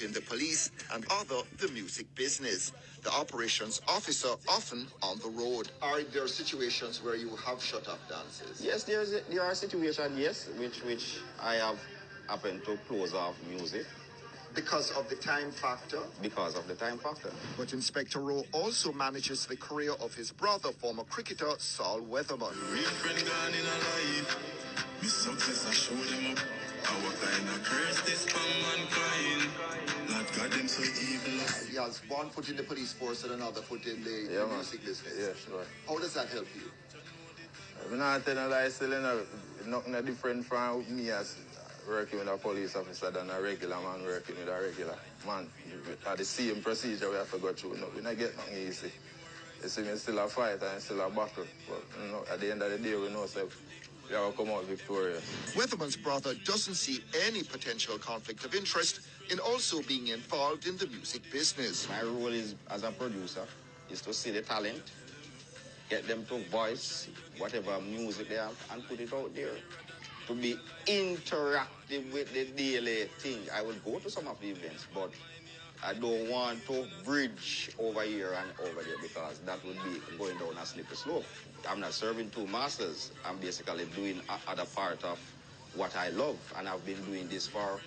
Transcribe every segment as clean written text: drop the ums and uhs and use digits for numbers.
in the police and other the music business. The operations officer often on the road. Are there situations where you have shut up dances? Yes, there are situations, yes, which I have happened to close off music. Because of the time factor? Because of the time factor. But Inspector Rowe also manages the career of his brother, former cricketer Saul Weatherman. Real friend gone in a life. Me success I show them up. Our kind of curse this from mankind. Not God them so evil. He has one foot in the police force and another foot in the music business. Yeah, sure. How does that help you? I'm not telling a lie, still nothing different from me as working with a police officer than a regular man working with a regular man. At the same procedure we have to go through. No, we not get nothing easy. You see, me still a fight and still a battle. But at the end of the day, we know so we have to come out victorious. Weatherman's brother doesn't see any potential conflict of interest in also being involved in the music business. My role is, as a producer, is to see the talent, get them to voice whatever music they have and put it out there. To be interactive with the daily thing. I will go to some of the events, but I don't want to bridge over here and over there because that would be going down a slippery slope. I'm not serving two masters. I'm basically doing other part of what I love, and I've been doing this for,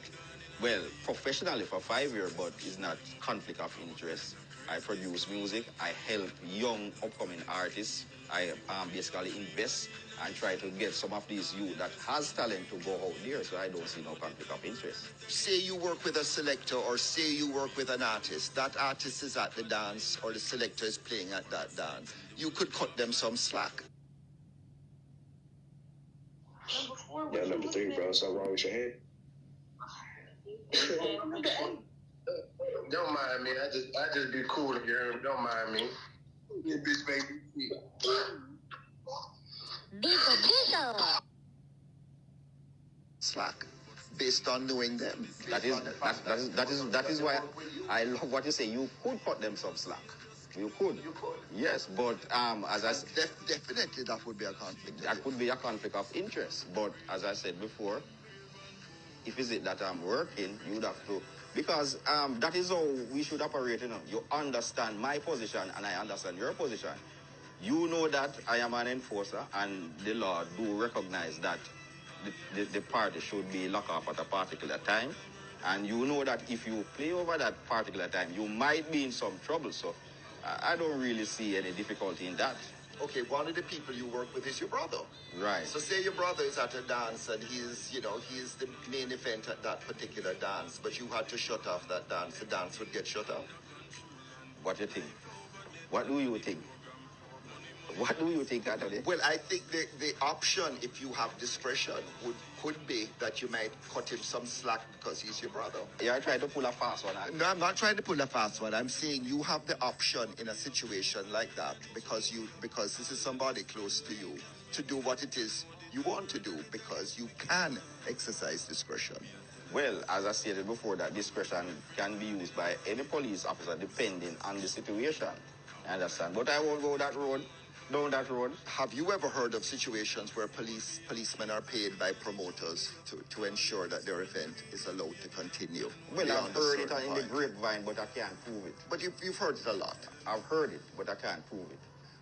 well, professionally for 5 years, but it's not conflict of interest. I produce music, I help young upcoming artists, I basically invest and try to get some of these youth that has talent to go out there, so I don't see no conflict of interest. Say you work with a selector or say you work with an artist. That artist is at the dance or the selector is playing at that dance. You could cut them some slack. Yeah, number 3, bro. Something wrong with your head? Don't mind me. I just be cool here. Don't mind me. This bitch make me slack based on knowing them. That is why I love what you say. You could cut them some slack. You could. Yes, but as I said, definitely that would be a conflict. That could be a conflict of interest. But as I said before, if it's it that I'm working, you would have to, because that is how we should operate. You understand my position and I understand your position. You know that I am an enforcer and the law do recognize that the party should be locked up at a particular time. And you know that if you play over that particular time, you might be in some trouble. So I don't really see any difficulty in that. Okay, one of the people you work with is your brother. Right. So say your brother is at a dance and he's the main event at that particular dance, but you had to shut off that dance. The dance would get shut off. What do you think? What do you think? What do you think, Anthony? Well, I think the option, if you have discretion, could be that you might cut him some slack because he's your brother. Yeah, I tried to pull a fast one. No, I'm not trying to pull a fast one. I'm saying you have the option in a situation like that because this is somebody close to you to do what it is you want to do because you can exercise discretion. Well, as I stated before, that discretion can be used by any police officer depending on the situation. I understand. But I won't go that road. Down that road. Have you ever heard of situations where policemen are paid by promoters to ensure that their event is allowed to continue? Well, I've heard it in the grapevine, but I can't prove it. But you've heard it a lot. I've heard it, but I can't prove it.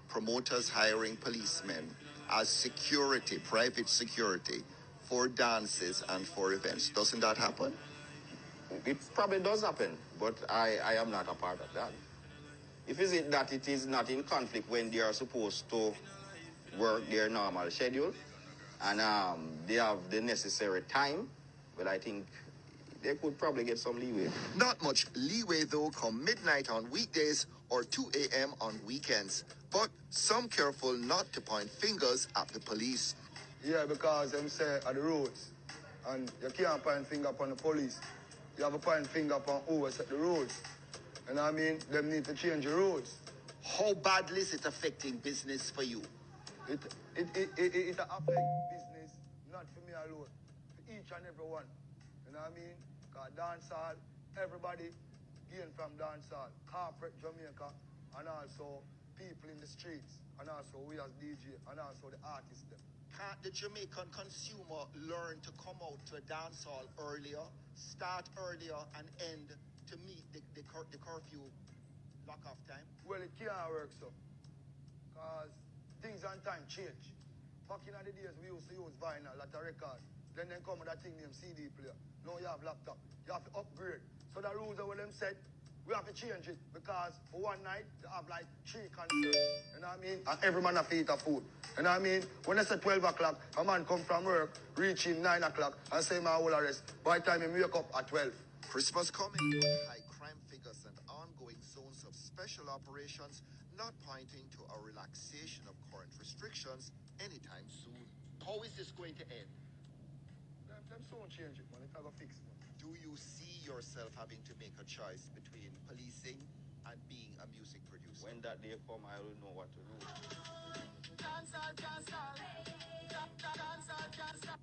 Promoters hiring policemen as security, private security, for dances and for events. Doesn't that happen? It probably does happen, but I am not a part of that. If is it that it is not in conflict when they are supposed to work their normal schedule and they have the necessary time, well, I think they could probably get some leeway. Not much leeway, though, come midnight on weekdays or 2 a.m. on weekends. But some careful not to point fingers at the police. Yeah, because them say at the roads, and you can't point finger upon the police. You have to point finger upon who set the roads. And I mean, them need to change the roads. How badly is it affecting business for you? It affects business, not for me alone, for each and every one. You know what I mean? Because dancehall, everybody gain from dancehall. Corporate Jamaica, and also people in the streets, and also we as DJ, and also the artists them. Can't the Jamaican consumer learn to come out to a dancehall earlier, start earlier, and end the curfew lock-off time? Well, it can't work so. Because things and time change. Back in the days, we used to use vinyl, like a record. Then come with that thing named CD player. Now you have laptop. You have to upgrade. So the rules are what them said. We have to change it because for one night, you have like 3 concerts. You know what I mean? And every man have to eat a food. You know what I mean? When they say 12 o'clock, a man come from work, reaching 9 o'clock, and say my whole arrest. By the time he wake up at 12. Christmas coming, but high crime figures and ongoing zones of special operations not pointing to a relaxation of current restrictions anytime soon. How is this going to end? Them soon change it, man. It's not gonna fix it. Do you see yourself having to make a choice between policing and being a music producer? When that day come, I will know what to do. Dancehall can't stop. Dancehall can't stop.